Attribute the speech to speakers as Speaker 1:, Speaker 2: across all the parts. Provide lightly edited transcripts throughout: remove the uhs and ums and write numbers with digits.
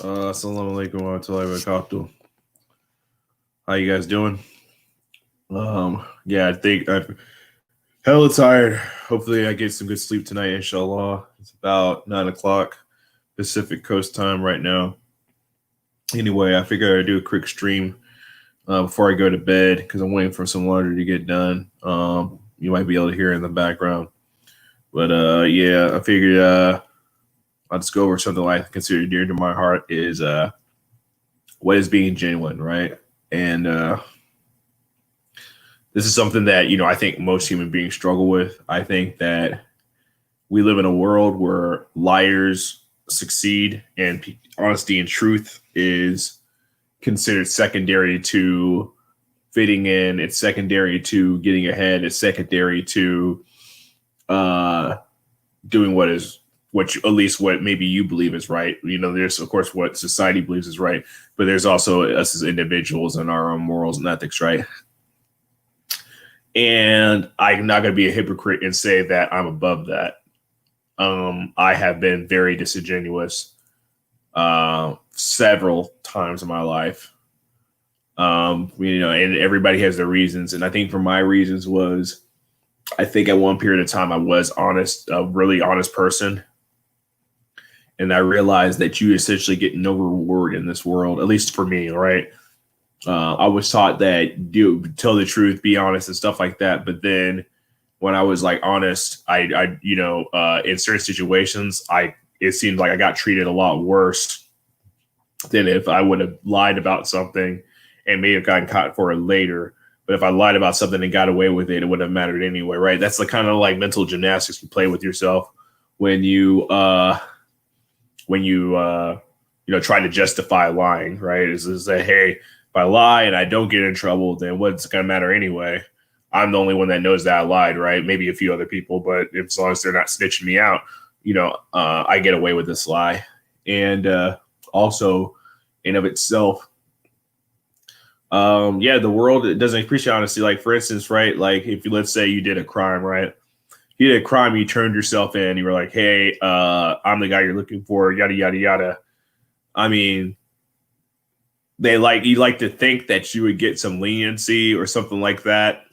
Speaker 1: Assalamu alaikum wa rahmatullahi wa barakatuh. How you guys doing? Yeah, I think I'm hella tired. Hopefully, I get some good sleep tonight, inshallah. It's about 9 o'clock Pacific Coast time right now. Anyway, I figured I'd do a quick stream before I go to bed because I'm waiting for some laundry to get done. You might be able to hear it in the background, but yeah, I figured I'll just go over something I consider dear to my heart is what is being genuine, right? And this is something that I think most human beings struggle with. I think that we live in a world where liars succeed and honesty and truth is considered secondary to fitting in. It's secondary to getting ahead. It's secondary to doing at least what maybe you believe is right. There's of course what society believes is right, but there's also us as individuals and our own morals and ethics, right? And I'm not going to be a hypocrite and say that I'm above that. I have been very disingenuous several times in my life. And everybody has their reasons. And I think for my reasons was, I think at one period of time I was honest, a really honest person. And I realized that you essentially get no reward in this world, at least for me, right? I was taught that tell the truth, be honest, and stuff like that. But then when I was like honest, I in certain situations, it seemed like I got treated a lot worse than if I would have lied about something and may have gotten caught for it later. But if I lied about something and got away with it, it wouldn't have mattered anyway, right? That's the kind of like mental gymnastics you play with yourself when you try to justify lying, right? Is that, hey, if I lie and I don't get in trouble, then what's going to matter anyway? I'm the only one that knows that I lied, right? Maybe a few other people, but as long as they're not snitching me out, I get away with this lie. And also, in of itself, the world doesn't appreciate honesty. Like, for instance, right? Like, let's say you did a crime, right? You did a crime, you turned yourself in, you were like, hey, I'm the guy you're looking for, yada, yada, yada. I mean, you like to think that you would get some leniency or something like that,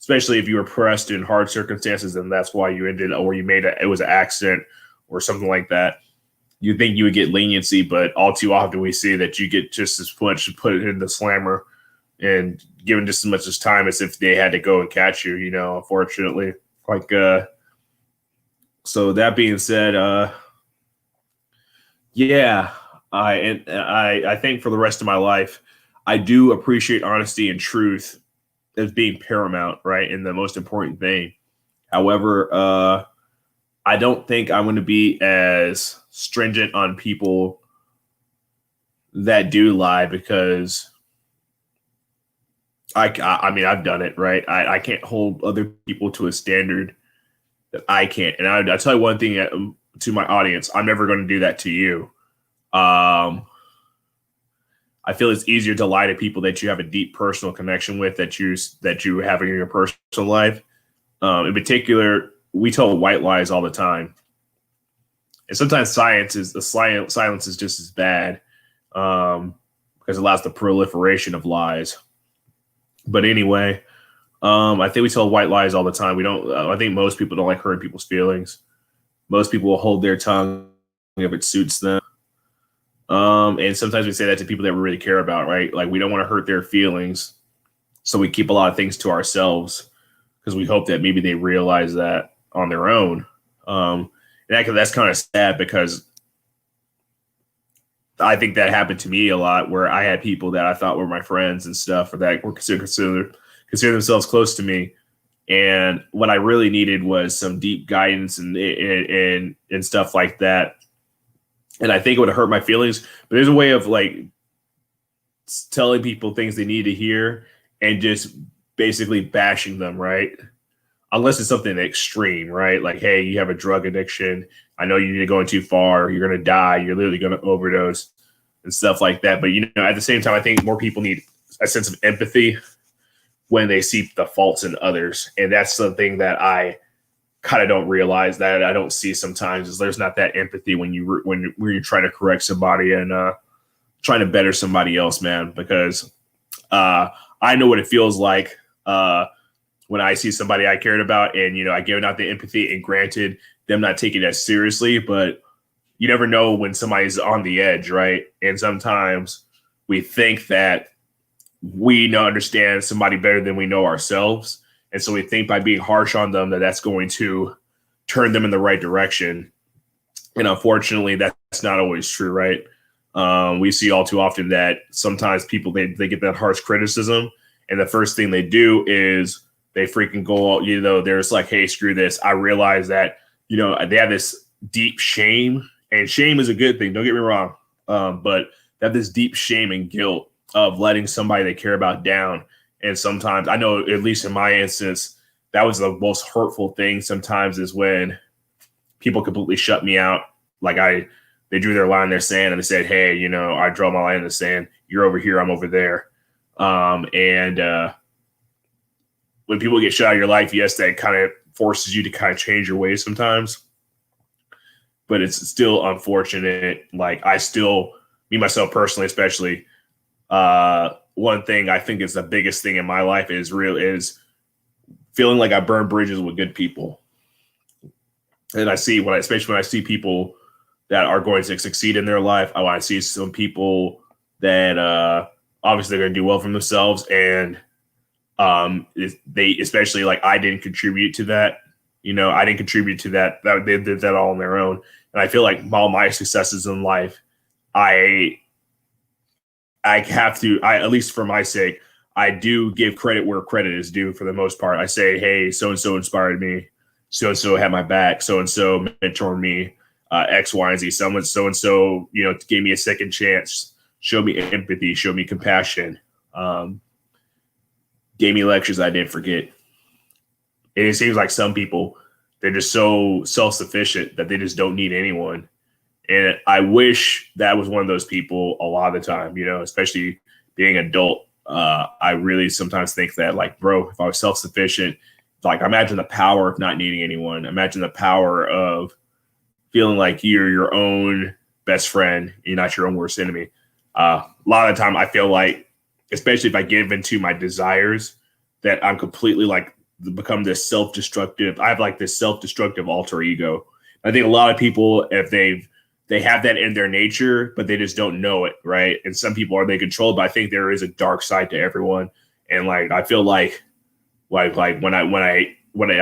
Speaker 1: especially if you were pressed in hard circumstances and that's why you ended, or you it was an accident or something like that. You think you would get leniency, but all too often we see that you get just as much put in the slammer and given just as much as time as if they had to go and catch you, unfortunately. So that being said, I think for the rest of my life, I do appreciate honesty and truth as being paramount, right? And the most important thing. However, I don't think I'm going to be as stringent on people that do lie because I mean, I've done it, right? I can't hold other people to a standard that I can't. And I'll tell you one thing to my audience, I'm never going to do that to you. I feel it's easier to lie to people that you have a deep personal connection with, that you have in your personal life. In particular, we tell white lies all the time, and sometimes silence is just as bad because it allows the proliferation of lies. But anyway, I think we tell white lies all the time. We don't. I think most people don't like hurting people's feelings. Most people will hold their tongue if it suits them. And sometimes we say that to people that we really care about, right? Like, we don't want to hurt their feelings, so we keep a lot of things to ourselves because we hope that maybe they realize that on their own. And that's kind of sad because I think that happened to me a lot, where I had people that I thought were my friends and stuff, or that were consider themselves close to me. And what I really needed was some deep guidance and stuff like that. And I think it would have hurt my feelings, but there's a way of like telling people things they need to hear and just basically bashing them, right? Unless it's something extreme, right? Like, hey, you have a drug addiction. I know you're going too far. You're going to die. You're literally going to overdose and stuff like that. But, at the same time, I think more people need a sense of empathy when they see the faults in others. And that's something that I kind of don't realize, that I don't see sometimes, is there's not that empathy when you're trying to correct somebody. And trying to better somebody else, man, because I know what it feels like when I see somebody I cared about and, I give out the empathy, and granted, them not taking it as seriously, but you never know when somebody's on the edge, right? And sometimes we think that we understand somebody better than we know ourselves. And so we think by being harsh on them that that's going to turn them in the right direction. And unfortunately, that's not always true, right? We see all too often that sometimes people, they get that harsh criticism, and the first thing they do is they freaking go out, they're just like, hey, screw this. I realize that, they have this deep shame, and shame is a good thing. Don't get me wrong. But they have this deep shame and guilt of letting somebody they care about down. And sometimes, I know, at least in my instance, that was the most hurtful thing sometimes, is when people completely shut me out. Like they drew their line in their sand and they said, hey, I draw my line in the sand. You're over here, I'm over there. And when people get shut out of your life, yes, that kind of forces you to kind of change your ways sometimes. But it's still unfortunate. Like, me, myself personally, especially, one thing I think is the biggest thing in my life is feeling like I burn bridges with good people. And especially when I see people that are going to succeed in their life, I see some people that obviously they're going to do well for themselves, and they, especially, like, I didn't contribute to that. I didn't contribute to that. They did that all on their own. And I feel like all my successes in life, I have to, at least for my sake, I do give credit where credit is due for the most part. I say, hey, so-and-so inspired me. So-and-so had my back. So-and-so mentored me, X, Y, and Z. So-and-so, gave me a second chance, showed me empathy, showed me compassion, gave me lectures I didn't forget. And it seems like some people, they're just so self-sufficient that they just don't need anyone. And I wish that was one of those people a lot of the time, especially being an adult. I really sometimes think that, like, bro, if I was self-sufficient, like, imagine the power of not needing anyone. Imagine the power of feeling like you're your own best friend. You're not your own worst enemy. A lot of the time I feel like, especially if I give into my desires, that I'm completely, like, become this self-destructive. I have, like, this self-destructive alter ego. I think a lot of people, if they have that in their nature, but they just don't know it, right? And some people are they controlled, but I think there is a dark side to everyone. And, like, I feel like when I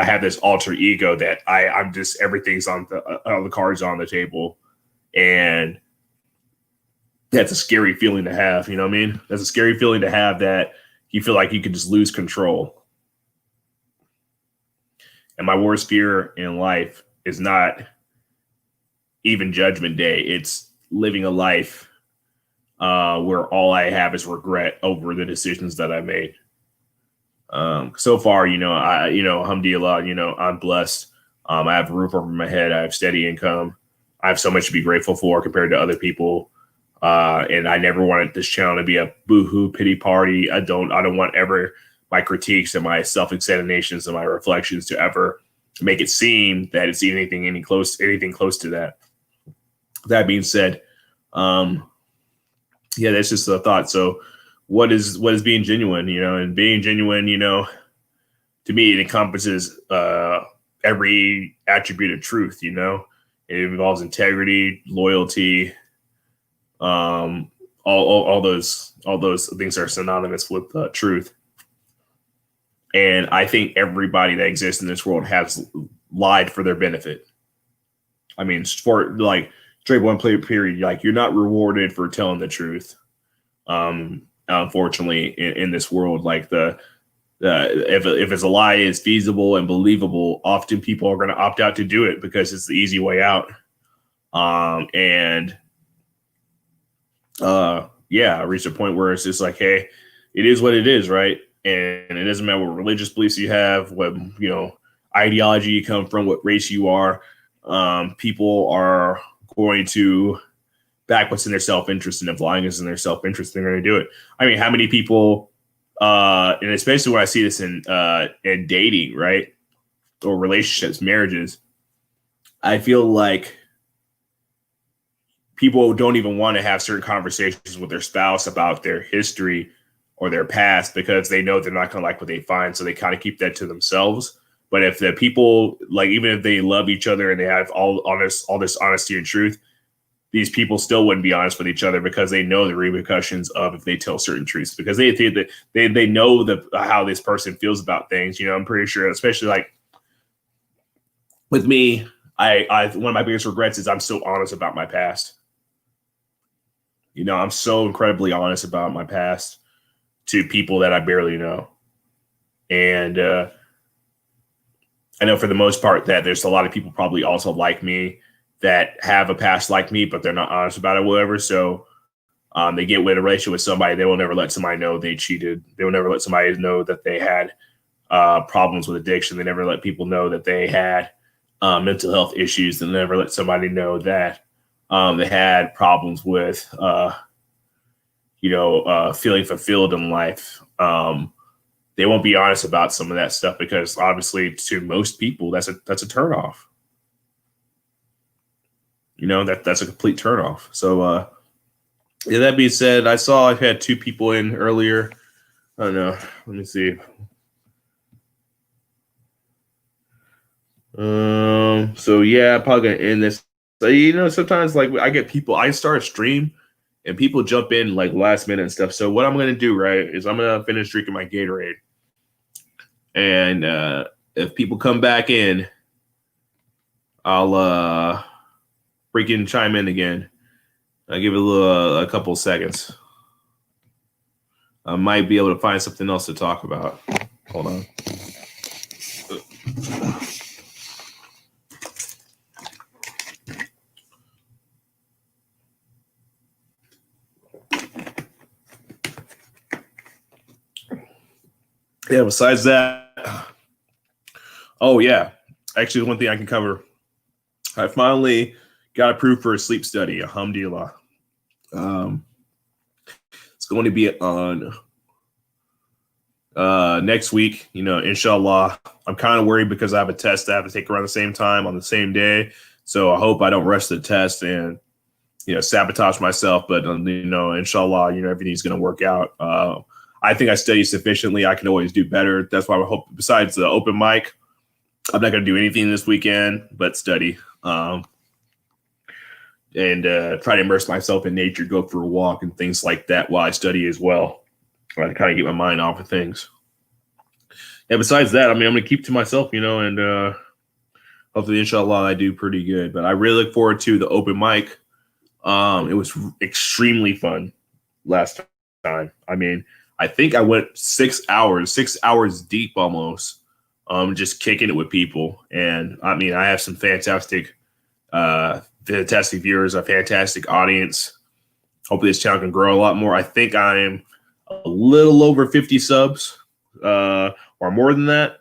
Speaker 1: have this alter ego that I'm just, everything's on the cards on the table, and that's a scary feeling to have. You know what I mean? That's a scary feeling to have, that you feel like you could just lose control. And my worst fear in life is not even Judgment Day. It's living a life where all I have is regret over the decisions that I made. So far, alhamdulillah, I'm blessed. I have a roof over my head. I have steady income. I have so much to be grateful for compared to other people. And I never wanted this channel to be a boohoo pity party. I don't want ever my critiques and my self-examinations and my reflections to ever make it seem that it's anything close to that. That being said, that's just a thought. So what is being genuine, and being genuine, to me, it encompasses every attribute of truth. It involves integrity, loyalty, all those things are synonymous with truth. And I think everybody that exists in this world has lied for their benefit. I mean, for, like, straight one play period, like, you're not rewarded for telling the truth. Unfortunately, in this world, like, if it's a lie is feasible and believable, often people are going to opt out to do it because it's the easy way out. I reached a point where it's just like, hey, it is what it is, right? And it doesn't matter what religious beliefs you have, what ideology you come from, what race you are. People are going to back what's in their self-interest, and if lying is in their self-interest, they're going to do it. I mean, how many people, and especially when I see this in dating, right, or relationships, marriages, I feel like people don't even want to have certain conversations with their spouse about their history or their past because they know they're not going to like what they find. So they kind of keep that to themselves. But if the people, like, even if they love each other and they have all this honesty and truth, these people still wouldn't be honest with each other because they know the repercussions of if they tell certain truths, because they know how this person feels about things. You know, I'm pretty sure, especially like with me, I one of my biggest regrets is I'm so honest about my past. You know, I'm so incredibly honest about my past to people that I barely know. And I know for the most part that there's a lot of people probably also like me that have a past like me, but they're not honest about it, whatever. So they get with a relationship with somebody. They will never let somebody know they cheated. They will never let somebody know that they had problems with addiction. They never let people know that they had mental health issues. They never let somebody know that they had problems with, feeling fulfilled in life. They won't be honest about some of that stuff because obviously to most people, that's a turnoff. You know, that's a complete turnoff. So, yeah, that being said, I saw I had 2 people in earlier. I don't know. Let me see. So yeah, I'm probably gonna end this. So, you know, sometimes like I get people, I start a stream and people jump in like last minute and stuff. So what I'm gonna do, right, is I'm gonna finish drinking my Gatorade. And if people come back in, I'll freaking chime in again. I'll give it a couple of seconds. I might be able to find something else to talk about. Hold on. Yeah, besides that, oh yeah, actually one thing I can cover. I finally got approved for a sleep study, alhamdulillah. It's going to be on next week, you know, inshallah. I'm kind of worried because I have a test I have to take around the same time on the same day. So I hope I don't rush the test and, you know, sabotage myself. But, you know, inshallah, you know, everything's going to work out. I think I study sufficiently. I can always do better. That's why I hope, besides the open mic, I'm not going to do anything this weekend but study. And try to immerse myself in nature, go for a walk and things like that while I study as well. I kind of get my mind off of things. And besides that, I mean, I'm going to keep to myself, you know, and hopefully, inshallah, I do pretty good. But I really look forward to the open mic. It was extremely fun last time. I mean, I think I went 6 hours deep almost, just kicking it with people. And I mean, I have some fantastic viewers, a fantastic audience. Hopefully this channel can grow a lot more. I think I'm a little over 50 subs or more than that.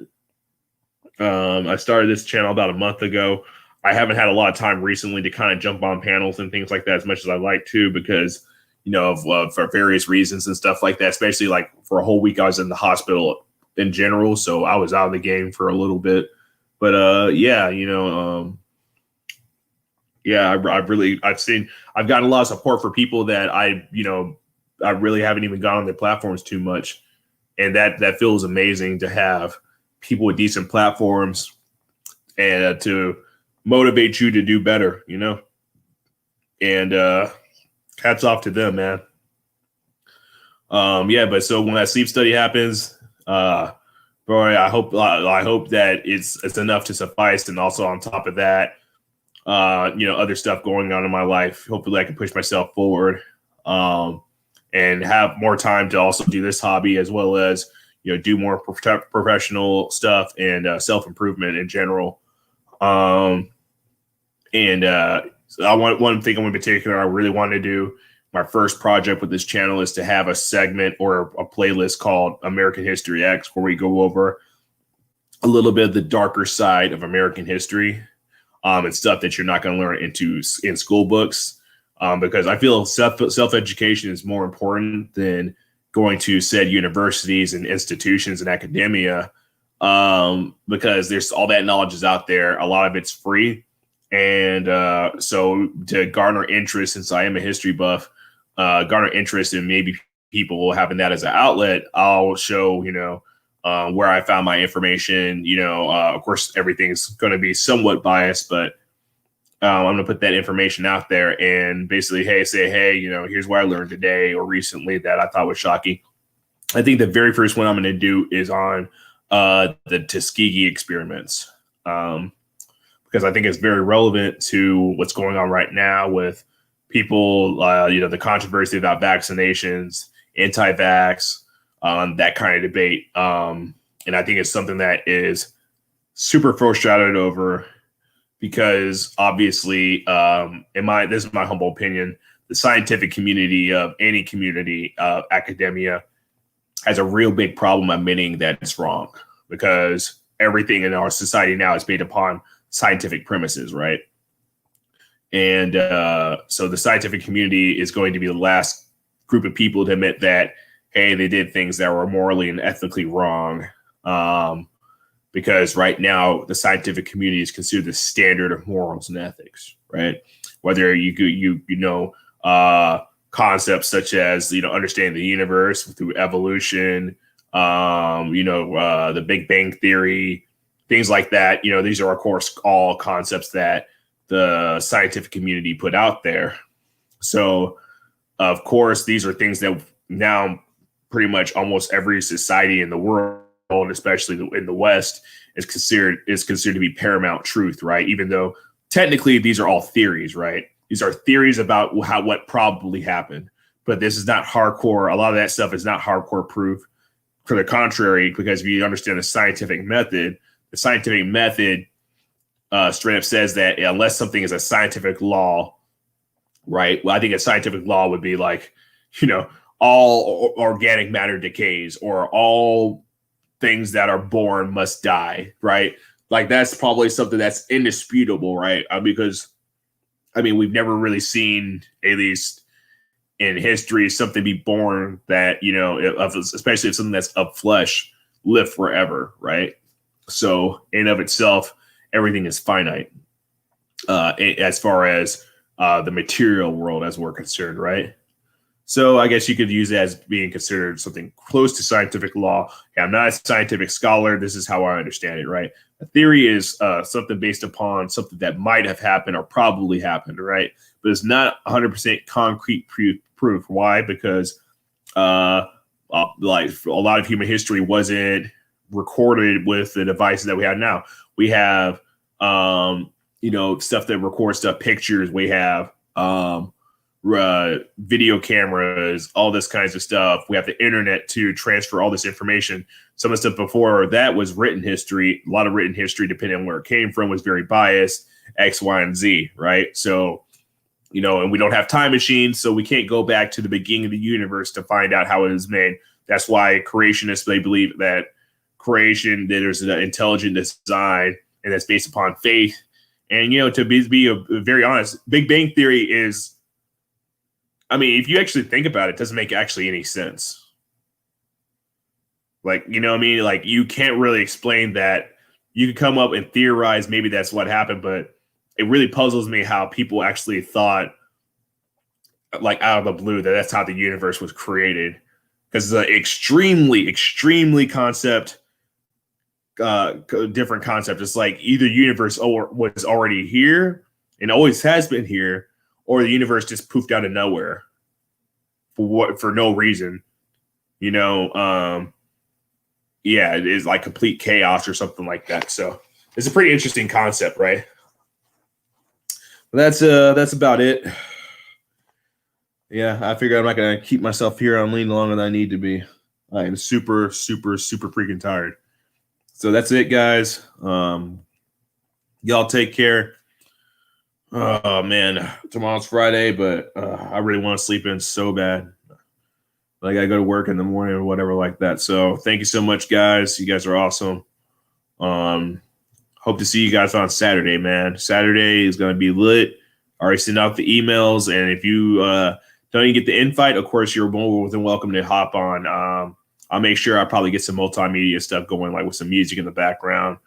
Speaker 1: I started this channel about a month ago. I haven't had a lot of time recently to kind of jump on panels and things like that as much as I like to because, you know, for various reasons and stuff like that, especially like for a whole week I was in the hospital in general. So I was out of the game for a little bit. But yeah, you know, yeah, I've gotten a lot of support for people that I really haven't even gone on their platforms too much. And that feels amazing to have people with decent platforms and to motivate you to do better, you know? And hats off to them, man. Yeah, but so when that sleep study happens, bro, I hope that it's enough to suffice. And also on top of that, other stuff going on in my life. Hopefully I can push myself forward and have more time to also do this hobby as well as, you know, do more professional stuff and self-improvement in general. So I want one thing in particular I really want to do. My first project with this channel is to have a segment or a playlist called American History X, where we go over a little bit of the darker side of American history. And stuff that you're not going to learn in school books, because I feel self-education is more important than going to said universities and institutions and academia, because there's all that knowledge is out there. A lot of it's free, And so to garner interest, since I am a history buff, garner interest in maybe people having that as an outlet, I'll show, where I found my information. Of course, everything's going to be somewhat biased, but I'm going to put that information out there and basically, hey, here's what I learned today or recently that I thought was shocking. I think the very first one I'm going to do is on the Tuskegee Experiments, because I think it's very relevant to what's going on right now with people, the controversy about vaccinations, anti-vax, that kind of debate. And I think it's something that is super foreshadowed over, because obviously, this is my humble opinion, the scientific community of any community of academia has a real big problem admitting that it's wrong, because everything in our society now is based upon scientific premises, right? And so the scientific community is going to be the last group of people to admit that, hey, they did things that were morally and ethically wrong. Because right now the scientific community is considered the standard of morals and ethics, right? Whether concepts such as, understanding the universe through evolution, the Big Bang Theory, things like that. These are, of course, all concepts that the scientific community put out there. So, of course, these are things that now pretty much almost every society in the world, especially in the West, is considered to be paramount truth, right? Even though technically these are all theories, right? These are theories about what probably happened, but this is not hardcore. A lot of that stuff is not hardcore proof. To the contrary, because if you understand the scientific method straight up says that unless something is a scientific law, right? Well, I think a scientific law would be like, all organic matter decays, or all things that are born must die, right? Like that's probably something that's indisputable, right? Because we've never really seen, at least in history, something be born that, especially if something that's of flesh, live forever, right? So in of itself, everything is finite as far as the material world as we're concerned, right? So I guess you could use it as being considered something close to scientific law. Yeah, I'm not a scientific scholar. This is how I understand it, right? A theory is something based upon something that might have happened or probably happened, right? But it's not 100% concrete proof. Why? Because like a lot of human history wasn't recorded with the devices that we have now. We have, stuff that records stuff, pictures. We have video cameras, all this kinds of stuff. We have the internet to transfer all this information. Some of the stuff before that was written history. A lot of written history, depending on where it came from, was very biased, X, Y, and Z, right? So, and we don't have time machines, so we can't go back to the beginning of the universe to find out how it was made. That's why creationists, they believe that there's an intelligent design, and that's based upon faith. And, to be very honest, Big Bang Theory is, if you actually think about it, it doesn't make actually any sense. Like, Like, you can't really explain that. You can come up and theorize maybe that's what happened, but it really puzzles me how people actually thought, like, out of the blue, that that's how the universe was created. Because it's an extremely, extremely different concept. It's like either universe was already here and always has been here, or the universe just poofed out of nowhere for no reason. It is like complete chaos or something like that. So it's a pretty interesting concept, right? That's about it. Yeah, I figure I'm not gonna keep myself here on lean longer than I need to be. I am super, super, super freaking tired. So that's it, guys. Y'all take care. Oh man, tomorrow's Friday, but I really want to sleep in so bad. I gotta go to work in the morning or whatever like that. So thank you so much, guys. You guys are awesome. Hope to see you guys on Saturday, man. Saturday is gonna be lit. I already sent out the emails, and if you don't even get the invite, of course you're more than welcome to hop on. I'll make sure I probably get some multimedia stuff going, like with some music in the background.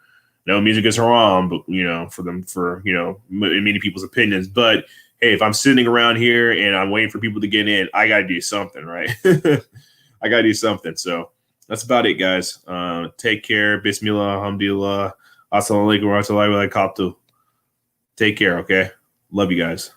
Speaker 1: No, music is haram, but for many people's opinions. But hey, if I'm sitting around here and I'm waiting for people to get in, I gotta do something, right? I gotta do something. So that's about it, guys. Take care. Bismillah, alhamdulillah. Assalamu alaikum wa rahmatullahi wa barakatuh. Take care, okay? Love you guys.